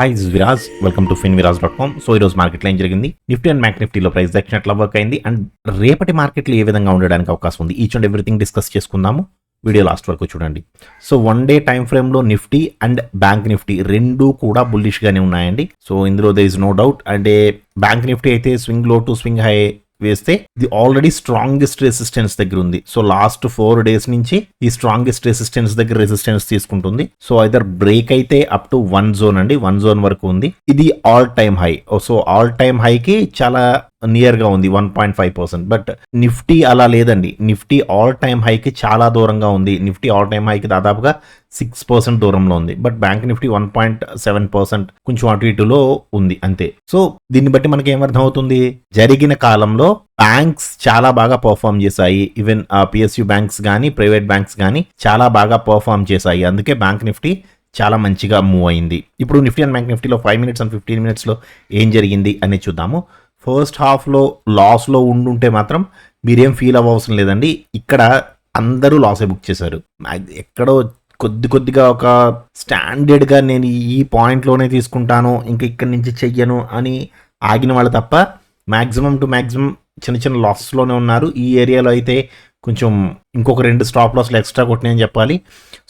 Hi this Viraj welcome to finviraz.com. So ఈరోజు మార్కెట్లో ఏం జరిగింది, నిఫ్టీ అండ్ బ్యాంక్ నిఫ్టీలో ప్రైస్ యాక్షన్ ఎట్లా వర్క్ అయింది అండ్ రేపటి మార్కెట్లో ఏ విధంగా ఉండడానికి అవకాశం ఉంది, ఈచ్ అండ్ ఎవ్రీథింగ్ డిస్కస్ చేసుకుందాము. వీడియో లాస్ట్ వరకు చూడండి. సో 1 డే టైం ఫ్రేమ్లో నిఫ్టీ అండ్ బ్యాంక్ నిఫ్టీ రెండు కూడా బుల్లిష్గానే ఉన్నాయండి. సో ఇందులో దేర్ ఇస్ నో డౌట్. అంటే బ్యాంక్ నిఫ్టీ అయితే స్వింగ్ లో టు స్వింగ్ హై వేస్తే ఇది ఆల్రెడీ స్ట్రాంగెస్ట్ రెసిస్టెన్స్ దగ్గర ఉంది. సో లాస్ట్ 4 days నుంచి ఈ స్ట్రాంగెస్ట్ రెసిస్టెన్స్ దగ్గర రెసిస్టెన్స్ తీసుకుంటుంది. సో ఐదర్ బ్రేక్ అయితే అప్ టు 1 zone అండి, 1 zone వరకు ఉంది. ఇది all time high. So all time హైకి చాలా నియర్ గా ఉంది 1.5%. బట్ నిఫ్టీ అలా లేదండి. నిఫ్టీ ఆల్ టైమ్ హైకి చాలా దూరంగా ఉంది. నిఫ్టీ ఆల్ టైమ్ హైకి దాదాపుగా 6% దూరంలో ఉంది. బట్ బ్యాంక్ నిఫ్టీ 1.7% కొంచెం అటు ఇటులో ఉంది అంతే. సో దీన్ని బట్టి మనకి ఏమర్థం అవుతుంది, జరిగిన కాలంలో బ్యాంక్స్ చాలా బాగా పర్ఫామ్ చేశాయి. ఈవెన్ పిఎస్యు బ్యాంక్స్ కానీ ప్రైవేట్ బ్యాంక్స్ కానీ చాలా బాగా పర్ఫామ్ చేశాయి. అందుకే బ్యాంక్ నిఫ్టీ చాలా మంచిగా మూవ్ అయింది. ఇప్పుడు నిఫ్టీ అండ్ బ్యాంక్ నిఫ్టీలో 5 minutes అండ్ 15 minutesలో ఏం జరిగింది అనేది చూద్దాము. ఫస్ట్ హాఫ్లో లాస్లో ఉండుంటే మాత్రం మీరేం ఫీల్ అవ్వవసరం లేదండి. ఇక్కడ అందరూ లాసే బుక్ చేశారు. ఎక్కడో కొద్దిగా ఒక స్టాండర్డ్గా నేను ఈ పాయింట్లోనే తీసుకుంటాను, ఇంకా ఇక్కడి నుంచి చెయ్యను అని ఆగిన వాళ్ళు తప్ప మ్యాక్సిమం టు మ్యాక్సిమం చిన్న లాసెస్లోనే ఉన్నారు. ఈ ఏరియాలో అయితే కొంచెం ఇంకొక 2 స్టాప్ లాస్లు ఎక్స్ట్రా కొట్టినాయని చెప్పాలి.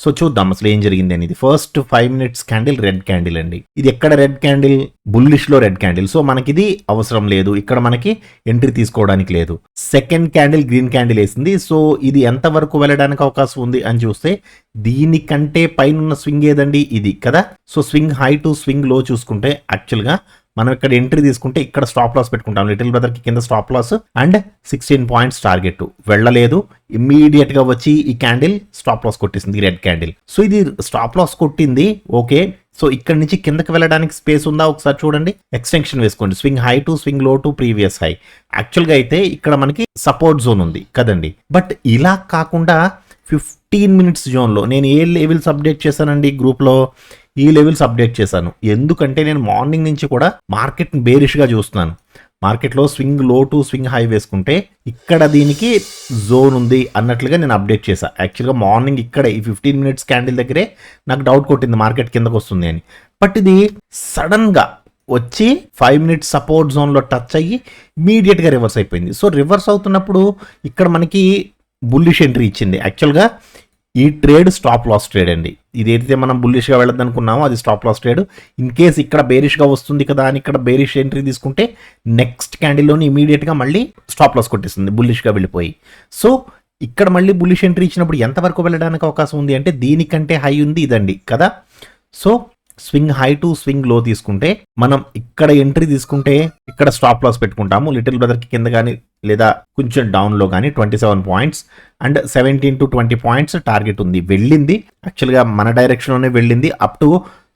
సో చూద్దాం అసలు ఏం జరిగింది అనేది. First 5 minutes candle red candle అండి. ఇది ఎక్కడ రెడ్ క్యాండిల్, బుల్లిష్లో రెడ్ క్యాండిల్. సో మనకి ఇది అవసరం లేదు, ఇక్కడ మనకి ఎంట్రీ తీసుకోవడానికి లేదు. సెకండ్ క్యాండిల్ గ్రీన్ క్యాండిల్ వేసింది. సో ఇది ఎంత వరకు వెళ్ళడానికి అవకాశం ఉంది అని చూస్తే దీనికంటే పైన స్వింగ్ ఏదండి, ఇది కదా. So swing high to swing లో చూసుకుంటే యాక్చువల్గా మనం ఇక్కడ ఎంట్రీ తీసుకుంటే ఇక్కడ స్టాప్ లాస్ పెట్టుకుంటాం. లిటిల్ బ్రదర్కి కింద stop loss and 16 points target వెళ్ళలేదు. ఇమ్మీడియట్ గా వచ్చి ఈ క్యాండిల్ స్టాప్ లాస్ కొట్టేసింది, రెడ్ క్యాండిల్. సో ఇది స్టాప్ లాస్ కొట్టింది, ఓకే. సో ఇక్కడ నుంచి కిందకి వెళ్ళడానికి స్పేస్ ఉందా ఒకసారి చూడండి. ఎక్స్టెన్షన్ వేసుకోండి, స్వింగ్ హై టు స్వింగ్ లో టు ప్రీవియస్ హై. యాక్చువల్గా అయితే ఇక్కడ మనకి సపోర్ట్ జోన్ ఉంది కదండి. బట్ ఇలా కాకుండా 15 minutes జోన్లో నేను ఏ లెవెల్స్ అప్డేట్ చేశానండి గ్రూప్లో, ఈ లెవెల్స్ అప్డేట్ చేశాను. ఎందుకంటే నేను మార్నింగ్ నుంచి కూడా మార్కెట్ని బేరిష్గా చూస్తున్నాను. మార్కెట్లో స్వింగ్ లో టు స్వింగ్ హై వేసుకుంటే ఇక్కడ దీనికి జోన్ ఉంది అన్నట్లుగా నేను అప్డేట్ చేశాను. యాక్చువల్గా మార్నింగ్ ఇక్కడే ఈ 15 minutes క్యాండిల్ దగ్గరే నాకు డౌట్ కొట్టింది మార్కెట్ కిందకు వస్తుంది అని. బట్ ఇది సడన్గా వచ్చి 5 minutes సపోర్ట్ జోన్లో టచ్ అయ్యి ఇమీడియట్గా రివర్స్ అయిపోయింది. సో రివర్స్ అవుతున్నప్పుడు ఇక్కడ మనకి బుల్లిష్ ఎంట్రీ ఇచ్చింది. యాక్చువల్గా ఈ ట్రేడ్ స్టాప్ లాస్ ట్రేడ్ అండి. ఇదైతే మనం బుల్లిష్గా వెళ్ళదు అనుకున్నామో అది stop loss trade. In case ఇక్కడ బేరిష్గా వస్తుంది కదా అని ఇక్కడ బేరిష్ ఎంట్రీ తీసుకుంటే నెక్స్ట్ క్యాండిల్లోని ఇమీడియట్గా మళ్ళీ స్టాప్ లాస్ కొట్టేస్తుంది బుల్లిష్గా వెళ్ళిపోయి. సో ఇక్కడ మళ్ళీ బుల్లిష్ ఎంట్రీ ఇచ్చినప్పుడు ఎంతవరకు వెళ్ళడానికి అవకాశం ఉంది అంటే దీనికంటే హై ఉంది ఇదండి కదా. So swing high to swing లో తీసుకుంటే మనం ఇక్కడ ఎంట్రీ తీసుకుంటే ఇక్కడ స్టాప్ లాస్ పెట్టుకుంటాము. లిటిల్ బ్రదర్కి కింద కానీ లేదా కొంచెం డౌన్లో కానీ 27 points and 17 to 20 points target ఉంది. వెళ్ళింది యాక్చువల్గా మన డైరెక్షన్లోనే వెళ్ళింది, అప్ టు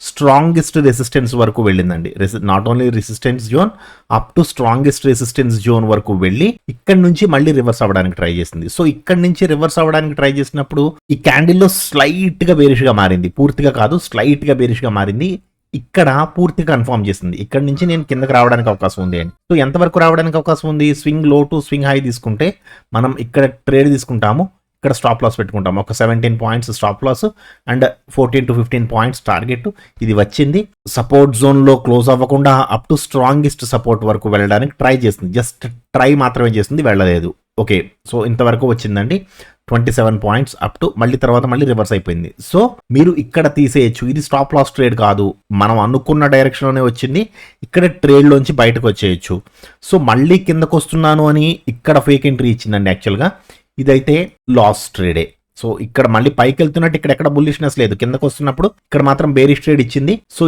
స్ట్రాంగెస్ట్ రెసిస్టెన్స్ వరకు వెళ్ళిందండి. Not only resistance zone, up to strongest resistance zone వరకు వెళ్ళి ఇక్కడ నుంచి మళ్ళీ రివర్స్ అవ్వడానికి ట్రై చేసింది. సో ఇక్కడ నుంచి రివర్స్ అవ్వడానికి ట్రై చేసినప్పుడు ఈ క్యాండిల్లో స్లైట్ గా బేరిష్ గా మారింది, పూర్తిగా కాదు స్లైట్ గా బేరిష్ గా మారింది. ఇక్కడ పూర్తిగా కన్ఫర్మ్ చేసింది ఇక్కడ నుంచి నేను కిందకి రావడానికి అవకాశం ఉంది అని. సో ఎంతవరకు రావడానికి అవకాశం ఉంది, స్వింగ్ లో టు స్వింగ్ హై తీసుకుంటే మనం ఇక్కడ ట్రేడ్ తీసుకుంటాము, ఇక్కడ స్టాప్ లాస్ పెట్టుకుంటాము. ఒక 17 points stop loss and 14 to 15 points target. ఇది వచ్చింది సపోర్ట్ జోన్ లో క్లోజ్ అవ్వకుండా అప్ టు స్ట్రాంగెస్ట్ సపోర్ట్ వరకు వెళ్ళడానికి ట్రై చేసింది. జస్ట్ ట్రై మాత్రమే చేసింది, వెళ్ళలేదు. ఓకే, సో ఇంతవరకు వచ్చిందండి 27 points అప్ టు మళ్ళీ తర్వాత మళ్ళీ రివర్స్ అయిపోయింది. సో మీరు ఇక్కడ తీసేయచ్చు, ఇది స్టాప్ లాస్ ట్రేడ్ కాదు, మనం అనుకున్న డైరెక్షన్లోనే వచ్చింది. ఇక్కడ ట్రేడ్లోంచి బయటకు వచ్చేయచ్చు. సో మళ్ళీ కిందకు వస్తున్నాను అని ఇక్కడ ఫేక్ ఎంట్రీ ఇచ్చిందండి. యాక్చువల్గా ఇదైతే లాస్ ట్రేడే. సో ఇక్కడ మళ్ళీ పైకి వెళ్తున్నట్టు ఇక్కడ ఎక్కడ బుల్లిష్నెస్ లేదు, కిందకు వస్తున్నప్పుడు ఇక్కడ మాత్రం బేరిష్ ట్రేడ్ ఇచ్చింది. సో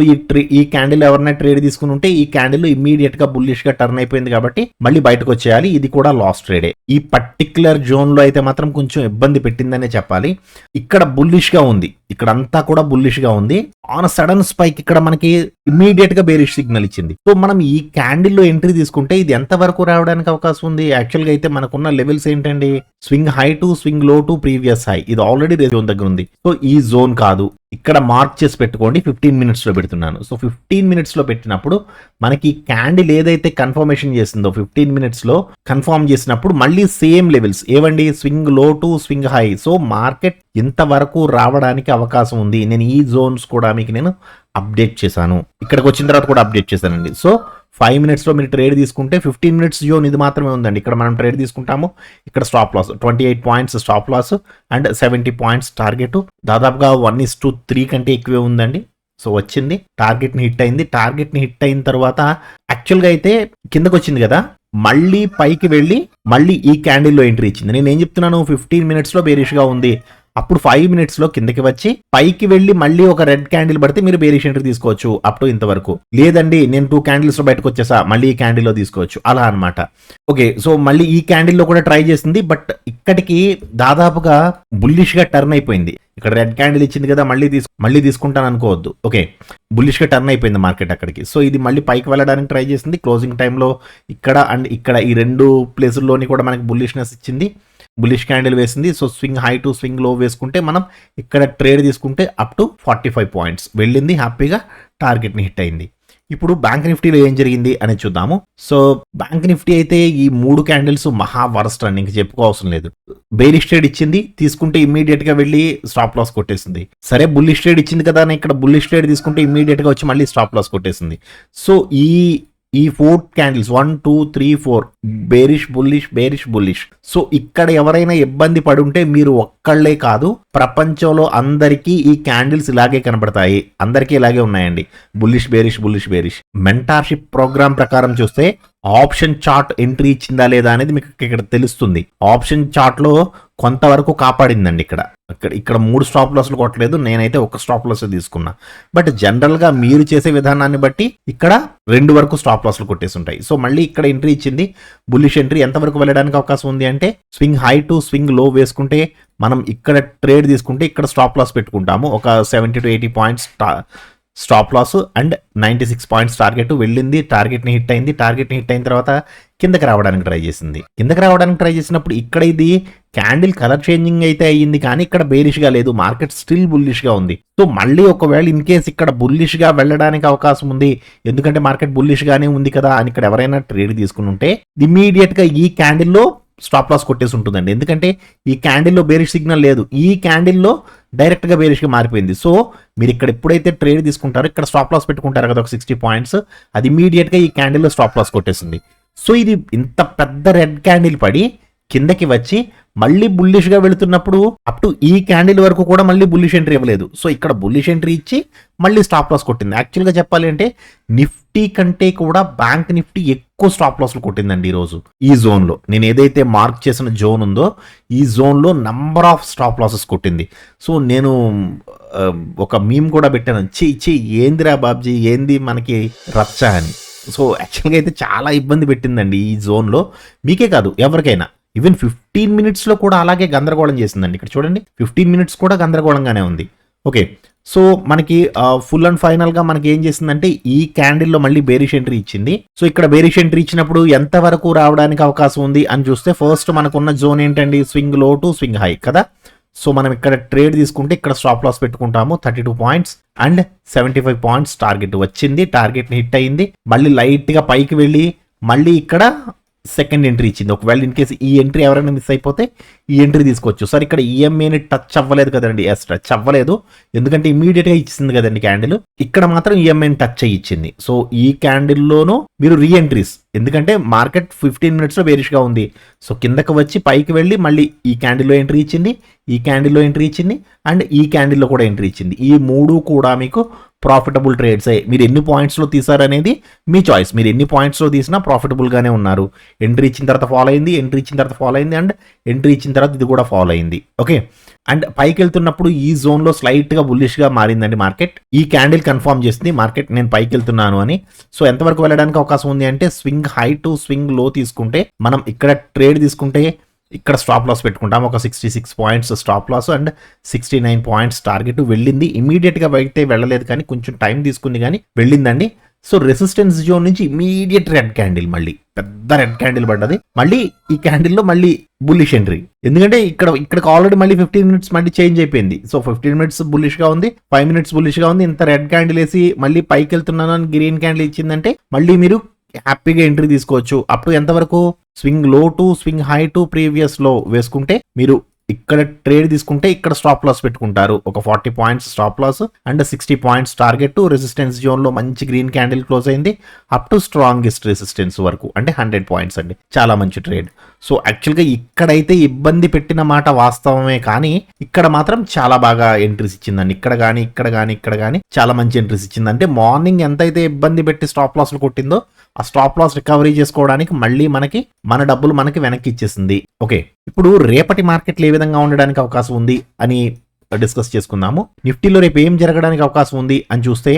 ఈ క్యాండిల్ ఎవరైనా ట్రేడ్ తీసుకుని ఉంటే ఈ క్యాండిల్ ఇమ్మీడియట్ గా బుల్లిష్ గా టర్న్ అయిపోయింది కాబట్టి మళ్ళీ బయటకు వచ్చేయాలి. ఇది కూడా లాస్ ట్రేడే. ఈ పర్టిక్యులర్ జోన్ లో అయితే మాత్రం కొంచెం ఇబ్బంది పెట్టిందనే చెప్పాలి. ఇక్కడ బుల్లిష్ గా ఉంది, ఇక్కడ అంతా కూడా బుల్లిష్ గా ఉంది. ఆన్ సడన్ స్పైక్ ఇక్కడ మనకి ఇమ్మీడియట్ గా బేరిష్ సిగ్నల్ ఇచ్చింది. సో మనం ఈ క్యాండిల్ లో ఎంట్రీ తీసుకుంటే ఇది ఎంత వరకు రావడానికి అవకాశం ఉంది. యాక్చువల్ గా అయితే మనకున్న లెవెల్స్ ఏంటండి, స్వింగ్ హై టు స్వింగ్ లో టు ప్రీవియస్ హై, ఇది ఆల్రెడీ జోన్ దగ్గర ఉంది. సో ఈ జోన్ కాదు, ఇక్కడ మార్క్ చేసి పెట్టుకోండి. 15 minutes లో పెడుతున్నాను. సో 15 minutes లో పెట్టినప్పుడు మనకి క్యాండిల్ ఏదైతే కన్ఫర్మేషన్ చేసిందో 15 minutes లో కన్ఫర్మ్ చేసినప్పుడు మళ్ళీ సేమ్ లెవెల్స్ ఏవండి, స్వింగ్ లో to swing high. So market ఇంతవరకు రావడానికి అవకాశం ఉంది. నేను ఈ జోన్స్ కూడా మీకు నేను అప్డేట్ చేశాను. ఇక్కడికి వచ్చిన తర్వాత కూడా అప్డేట్ చేశానండి. సో 5 మినిట్స్లో మీరు ట్రేడ్ తీసుకుంటే 15 మినిట్స్ జోన్ ఇది మాత్రమే ఉందండి. ఇక్కడ మనం ట్రేడ్ తీసుకుంటాము. ఇక్కడ stop loss 28 points stop loss and 70 points target. దాదాపుగా 1:3 కంటే ఎక్కువే ఉందండి. సో వచ్చింది, టార్గెట్ని హిట్ అయింది. టార్గెట్ని హిట్ అయిన తర్వాత యాక్చువల్గా అయితే కిందకు వచ్చింది కదా, మళ్ళీ పైకి వెళ్ళి మళ్ళీ ఈ క్యాండిల్లో ఎంట్రీ ఇచ్చింది. నేను ఏం చెప్తున్నాను, 15 మినిట్స్లో బేరిష్గా ఉంది. అప్పుడు 5 మినిట్స్లో కిందకి వచ్చి పైకి వెళ్ళి మళ్ళీ ఒక రెడ్ క్యాండిల్ పడితే మీరు బేరిష్ ఎంట్రీ తీసుకోవచ్చు అప్ టు ఇంతవరకు. లేదండి నేను 2 క్యాండిల్స్లో బయటకు వచ్చేసా, మళ్ళీ ఈ క్యాండిల్లో తీసుకోవచ్చు, అలా అనమాట. ఓకే, సో మళ్ళీ ఈ క్యాండిల్లో కూడా ట్రై చేసింది, బట్ ఇక్కడికి దాదాపుగా బుల్లిష్గా టర్న్ అయిపోయింది. ఇక్కడ రెడ్ క్యాండిల్ ఇచ్చింది కదా, మళ్ళీ తీసుకుంటాను అనుకోవద్దు. ఓకే, బుల్లిష్గా టర్న్ అయిపోయింది మార్కెట్ అక్కడికి. సో ఇది మళ్ళీ పైకి వెళ్ళడానికి ట్రై చేసింది. క్లోజింగ్ టైంలో ఇక్కడ అండ్ ఇక్కడ ఈ 2 ప్లేసుల్లోని కూడా మనకి బుల్లిష్నెస్ ఇచ్చింది, బుల్లిష్ క్యాండిల్ వేసింది. So swing high to swing లో వేసుకుంటే మనం ఇక్కడ ట్రేడ్ తీసుకుంటే అప్ టు 45 పాయింట్స్ వెళ్ళింది, హ్యాపీగా టార్గెట్ని హిట్ అయింది. ఇప్పుడు బ్యాంక్ నిఫ్టీలో ఏం జరిగింది అనేది చూద్దాము. సో బ్యాంక్ నిఫ్టీ అయితే ఈ 3 క్యాండిల్స్ మహా వరస్ట్ అండి, ఇంక చెప్పుకోవాల్సిన లేదు. బేరిష్ ట్రేడ్ ఇచ్చింది, తీసుకుంటే ఇమ్మీడియట్ గా వెళ్ళి స్టాప్ లాస్ కొట్టేసింది. సరే బుల్లిష్ ట్రేడ్ ఇచ్చింది కదా అని ఇక్కడ బుల్లిష్ ట్రేడ్ తీసుకుంటే ఇమ్మీడియట్ గా వచ్చి మళ్ళీ స్టాప్ లాస్ కొట్టేసింది. సో ఈ 4 క్యాండిల్స్ 1 2 3 4 బేరిష్ బుల్లిష్. సో ఇక్కడ ఎవరైనా ఇబ్బంది పడుంటే మీరు ఒక్కళ్ళే కాదు, ప్రపంచంలో అందరికీ ఈ క్యాండిల్స్ ఇలాగే కనబడతాయి, అందరికీ ఇలాగే ఉన్నాయండి. Bullish bearish. మెంటార్షిప్ ప్రోగ్రామ్ ప్రకారం చూస్తే ఆప్షన్ చార్ట్ ఎంట్రీ ఇచ్చిందా లేదా అనేది మీకు ఇక్కడ తెలుస్తుంది. ఆప్షన్ చార్ట్ లో కొంతవరకు కాపాడిందండి. ఇక్కడ 3 స్టాప్ లాస్లు కొట్టలేదు, నేనైతే ఒక స్టాప్ లాస్ తీసుకున్నా. బట్ జనరల్ గా మీరు చేసే విధానాన్ని బట్టి ఇక్కడ 2 వరకు స్టాప్ లాస్లు కొట్టేసి ఉంటాయి. సో మళ్ళీ ఇక్కడ ఎంట్రీ ఇచ్చింది, బుల్లిష్ ఎంట్రీ. ఎంతవరకు వెళ్ళడానికి అవకాశం ఉంది అంటే స్వింగ్ హై టు స్వింగ్ లో వేసుకుంటే మనం ఇక్కడ ట్రేడ్ తీసుకుంటే ఇక్కడ స్టాప్ లాస్ పెట్టుకుంటాము. ఒక 70 to 80 points stop loss and 96 points target వెళ్ళింది, టార్గెట్ని హిట్ అయింది. టార్గెట్ని హిట్ అయిన తర్వాత కిందకి రావడానికి ట్రై చేసింది. కిందకి రావడానికి ట్రై చేసినప్పుడు ఇక్కడ ఇది క్యాండిల్ కలర్ చేంజింగ్ అయితే అయ్యింది, కానీ ఇక్కడ బేరిష్గా లేదు, మార్కెట్ స్టిల్ బుల్లిష్గా ఉంది. సో మళ్ళీ ఒకవేళ ఇన్ కేస్ ఇక్కడ బుల్లిష్గా వెళ్ళడానికి అవకాశం ఉంది, ఎందుకంటే మార్కెట్ బుల్లిష్గానే ఉంది కదా అని ఇక్కడ ఎవరైనా ట్రేడ్ తీసుకుని ఉంటే ఇమీడియట్గా ఈ క్యాండిల్లో స్టాప్ లాస్ కొట్టేసి ఉంటుందండి. ఎందుకంటే ఈ క్యాండిల్లో బేరిష్ సిగ్నల్ లేదు, ఈ క్యాండిల్లో డైరెక్ట్గా బేరిష్గా మారిపోయింది. సో మీరు ఇక్కడ ఎప్పుడైతే ట్రేడ్ తీసుకుంటారో ఇక్కడ స్టాప్ లాస్ పెట్టుకుంటారు కదా ఒక 60 పాయింట్స్, అది ఇమీడియట్గా ఈ క్యాండిల్లో స్టాప్ లాస్ కొట్టేసింది. సో ఇది ఇంత పెద్ద రెడ్ క్యాండిల్ పడి కిందకి వచ్చి మళ్ళీ బుల్లిష్గా వెళుతున్నప్పుడు అప్ టు ఈ క్యాండిల్ వరకు కూడా మళ్ళీ బుల్లిష్ ఎంట్రీ ఇవ్వలేదు. సో ఇక్కడ బుల్లిష్ ఎంట్రీ ఇచ్చి మళ్ళీ స్టాప్ లాస్ కొట్టింది. యాక్చువల్గా చెప్పాలి అంటే నిఫ్టీ కంటే కూడా బ్యాంక్ నిఫ్టీ ఎక్కువ స్టాప్ లాస్లు కొట్టిందండి ఈరోజు. ఈ జోన్లో నేను ఏదైతే మార్క్ చేసిన జోన్ ఉందో ఈ జోన్లో నంబర్ ఆఫ్ స్టాప్ లాసెస్ కొట్టింది. సో నేను ఒక మీమ్ కూడా పెట్టాను, ఏందిరా బాబ్జీ ఏంది మనకి రచ్చ అని. సో యాక్చువల్గా అయితే చాలా ఇబ్బంది పెట్టిందండి ఈ జోన్లో, మీకే కాదు ఎవరికైనా. ఈవెన్ 15 మినిట్స్లో కూడా అలాగే గందరగోళం చేసిందండి. ఇక్కడ చూడండి 15 మినిట్స్ కూడా గందరగోళంగానే ఉంది. ఓకే, సో మనకి ఫుల్ అండ్ ఫైనల్గా మనకి ఏం చేసిందంటే ఈ క్యాండిల్లో మళ్ళీ బేరిష్ ఎంట్రీ ఇచ్చింది. సో ఇక్కడ బేరిష్ ఎంట్రీ ఇచ్చినప్పుడు ఎంత వరకు రావడానికి అవకాశం ఉంది అని చూస్తే ఫస్ట్ మనకున్న జోన్ ఏంటండి, స్వింగ్ లో టు స్వింగ్ హై కదా. సో మనం ఇక్కడ ట్రేడ్ తీసుకుంటే ఇక్కడ స్టాప్ లాస్ పెట్టుకుంటాము 32 పాయింట్స్ అండ్ 75 పాయింట్స్ టార్గెట్ వచ్చింది, టార్గెట్ని హిట్ అయింది. మళ్ళీ లైట్గా పైకి వెళ్ళి మళ్ళీ ఇక్కడ సెకండ్ ఎంట్రీ ఇచ్చింది. ఒకవేళ ఇన్ కేసు ఈ ఎంట్రీ ఎవరైనా మిస్ అయిపోతే ఈ ఎంట్రీ తీసుకోవచ్చు. సార్ ఇక్కడ ఈఎంఏని టచ్ అవ్వలేదు కదండి, టచ్ అవ్వలేదు ఎందుకంటే ఇమీడియట్గా ఇచ్చింది కదండి క్యాండిల్. ఇక్కడ మాత్రం ఈఎంఏని టచ్ అయ్యి ఇచ్చింది. సో ఈ క్యాండిల్లోనూ మీరు రీ ఎంట్రీస్, ఎందుకంటే మార్కెట్ 15 మినిట్స్లో బేరిష్గా ఉంది. సో కిందకు వచ్చి పైకి వెళ్ళి మళ్ళీ ఈ క్యాండిల్లో ఎంట్రీ ఇచ్చింది, ఈ క్యాండిల్లో ఎంట్రీ ఇచ్చింది అండ్ ఈ క్యాండిల్లో కూడా ఎంట్రీ ఇచ్చింది. ఈ 3 కూడా మీకు ప్రాఫిటబుల్ ట్రేడ్సే. మీరు ఎన్ని పాయింట్స్లో తీసారనేది మీ చాయిస్, మీరు ఎన్ని పాయింట్స్లో తీసినా ప్రాఫిటబుల్గానే ఉన్నారు. ఎంట్రీ ఇచ్చిన తర్వాత ఫాలో అయింది, ఎంట్రీ ఇచ్చిన తర్వాత ఫాలో అయింది అండ్ ఎంట్రీ ఇచ్చిన తర్వాత ఇది కూడా ఫాలో అయింది. ఓకే, అండ్ పైకి వెళ్తున్నప్పుడు ఈ జోన్లో స్లైట్గా బుల్లిష్గా మారిందండి మార్కెట్. ఈ క్యాండిల్ కన్ఫర్మ్ చేసింది మార్కెట్ నేను పైకి వెళ్తున్నాను అని. సో ఎంతవరకు వెళ్ళడానికి అవకాశం ఉంది అంటే స్వింగ్ హై టు స్వింగ్ లో తీసుకుంటే మనం ఇక్కడ ట్రేడ్ తీసుకుంటే ఇక్కడ స్టాప్ లాస్ పెట్టుకుంటాం ఒక 66 points stop loss and 69 points target వెళ్ళింది. ఇమీడియట్గా అయితే వెళ్ళలేదు కానీ కొంచెం టైం తీసుకుంది కానీ వెళ్ళిందండి. సో రెసిస్టెన్స్ జోన్ నుంచి ఇమీడియట్ రెడ్ క్యాండిల్, మళ్ళీ పెద్ద రెడ్ క్యాండిల్ పడ్డది. మళ్ళీ ఈ క్యాండిల్లో మళ్ళీ బుల్లిష్ ఎంట్రీ, ఎందుకంటే ఇక్కడికి ఆల్రెడీ మళ్ళీ 15 మినిట్స్ మళ్ళీ చేంజ్ అయిపోయింది. సో 15 మినిట్స్ బుల్లిష్గా ఉంది, 5 మినిట్స్ బుల్లిష్గా ఉంది. ఇంత రెడ్ క్యాండిల్ వేసి మళ్ళీ పైకి వెళ్తున్నాను అని గ్రీన్ క్యాండిల్ ఇచ్చిందంటే మళ్ళీ మీరు హ్యాపీగా ఎంట్రీ తీసుకోవచ్చు. అప్పుడు ఎంతవరకు స్వింగ్ లో to swing high to previous లో వేసుకుంటే మీరు ఇక్కడ ట్రేడ్ తీసుకుంటే ఇక్కడ స్టాప్ లాస్ పెట్టుకుంటారు, ఒక 40 points stop loss and 60 points target. Resistance zone లో మంచి గ్రీన్ క్యాండిల్ క్లోజ్ అయింది అప్ టు స్ట్రాంగెస్ట్ రెసిస్టెన్స్ వరకు, అంటే 100 పాయింట్స్ అండి, చాలా మంచి ట్రేడ్. సో యాక్చువల్గా ఇక్కడైతే ఇబ్బంది పెట్టిన మాట వాస్తవమే, కానీ ఇక్కడ మాత్రం చాలా బాగా ఎంట్రీస్ ఇచ్చిందండి. ఇక్కడ కానీ చాలా మంచి ఎంట్రీస్ ఇచ్చింది. అంటే మార్నింగ్ ఎంతైతే ఇబ్బంది పెట్టి స్టాప్ లాస్లు కొట్టిందో ఆ స్టాప్ లాస్ రికవరీ చేసుకోవడానికి మళ్ళీ మనకి మన డబ్బులు మనకి వెనక్కి ఇచ్చేసింది. ఓకే, ఇప్పుడు రేపటి మార్కెట్లు ఏ విధంగా ఉండడానికి అవకాశం ఉంది అని డిస్కస్ చేసుకుందాము. నిఫ్టీలో రేపు ఏం జరగడానికి అవకాశం ఉంది అని చూస్తే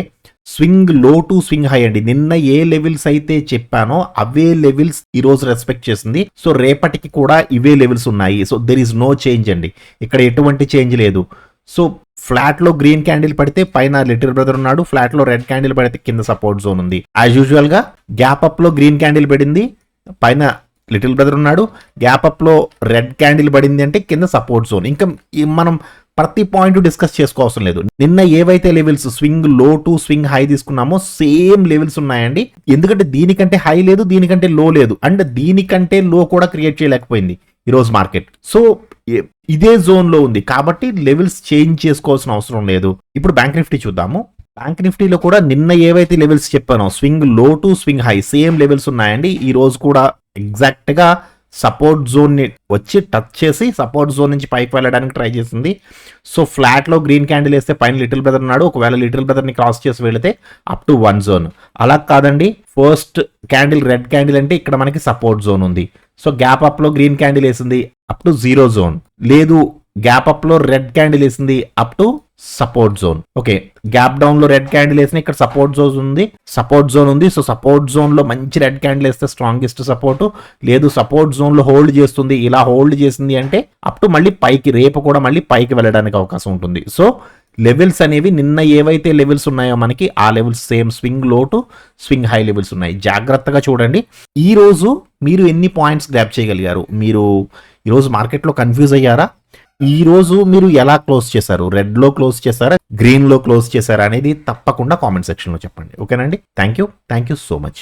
స్వింగ్ లో టు స్వింగ్ హై అండి. నిన్న ఏ లెవెల్స్ అయితే చెప్పానో అవే లెవెల్స్ ఈ రోజు రెస్పెక్ట్ చేసింది. సో రేపటికి కూడా ఇవే లెవెల్స్ ఉన్నాయి. So there is no change అండి, ఇక్కడ ఎటువంటి చేంజ్ లేదు. సో ఫ్లాట్ లో గ్రీన్ క్యాండిల్ పడితే పైన లిటిల్ బ్రదర్ ఉన్నాడు, ఫ్లాట్ లో రెడ్ క్యాండిల్ పడితే కింద సపోర్ట్ జోన్ ఉంది. యాజ్ యూజువల్ గా గ్యాప్ అప్ లో గ్రీన్ క్యాండిల్ పడింది, పైన లిటిల్ బ్రదర్ ఉన్నాడు, గ్యాప్ అప్ లో రెడ్ క్యాండిల్ పడింది అంటే కింద సపోర్ట్ జోన్. ఇంకా మనం ప్రతి పాయింట్ డిస్కస్ చేసుకోవాల్సిన లేదు. నిన్న ఏవైతే లెవెల్స్ స్వింగ్ లో టు స్వింగ్ హై తీసుకున్నామో సేమ్ లెవెల్స్ ఉన్నాయండి. ఎందుకంటే దీనికంటే హై లేదు, దీనికంటే లో లేదు, అండ్ దీనికంటే లో కూడా క్రియేట్ చేయలేకపోయింది ఈరోజు మార్కెట్. సో ఇదే జోన్ లో ఉంది కాబట్టి లెవెల్స్ చేంజ్ చేసుకోవాల్సిన అవసరం లేదు. ఇప్పుడు బ్యాంక్ నిఫ్టీ చూద్దాము. బ్యాంక్ నిఫ్టీలో కూడా నిన్న ఏవైతే లెవెల్స్ చెప్పానో స్వింగ్ లో to swing high same levels ఉన్నాయండి. ఈ రోజు కూడా ఎగ్జాక్ట్ గా సపోర్ట్ జోన్ ని వచ్చి టచ్ చేసి సపోర్ట్ జోన్ నుంచి పైకి వెళ్ళడానికి ట్రై చేసింది. సో ఫ్లాట్ లో గ్రీన్ క్యాండిల్ వేస్తే పైన లిటిల్ బ్రదర్ ఉన్నాడు, ఒకవేళ లిటిల్ బ్రదర్ ని క్రాస్ చేసి వెళితే అప్ టు 1 జోన్. అలా కాదండి, ఫస్ట్ క్యాండిల్ రెడ్ క్యాండిల్ అంటే ఇక్కడ మనకి సపోర్ట్ జోన్ ఉంది. సో గ్యాప్ అప్ లో గ్రీన్ క్యాండిల్ వేసింది అప్ టు 0 జోన్, లేదు గ్యాప్ అప్ లో రెడ్ క్యాండిల్ వేసింది up to support zone. Okay, gap down లో రెడ్ క్యాండిల్ వేసిన ఇక్కడ సపోర్ట్ జోన్ ఉంది. సో సపోర్ట్ జోన్ లో మంచి రెడ్ క్యాండిల్ వేస్తే స్ట్రాంగెస్ట్ సపోర్ట్, లేదు సపోర్ట్ జోన్ లో హోల్డ్ చేస్తుంది, ఇలా హోల్డ్ చేసింది అంటే అప్ టు మళ్ళీ పైకి, రేపు కూడా మళ్ళీ పైకి వెళ్ళడానికి అవకాశం ఉంటుంది. సో లెవెల్స్ అనేవి నిన్న ఏవైతే లెవెల్స్ ఉన్నాయో మనకి ఆ లెవెల్స్ సేమ్ స్వింగ్ లో టు స్వింగ్ హై లెవెల్స్ ఉన్నాయి. జాగ్రత్తగా చూడండి. ఈ రోజు మీరు ఎన్ని పాయింట్స్ గ్రాప్ చేయగలిగారు? మీరు ఈరోజు మార్కెట్లో కన్ఫ్యూజ్ అయ్యారా? ఈ రోజు మీరు ఎలా క్లోజ్ చేశారు? రెడ్ లో క్లోజ్ చేశారా, గ్రీన్ లో క్లోజ్ చేశారా అనేది తప్పకుండా కామెంట్ సెక్షన్ లో చెప్పండి. ఓకేనండి, థ్యాంక్ యూ సో మచ్.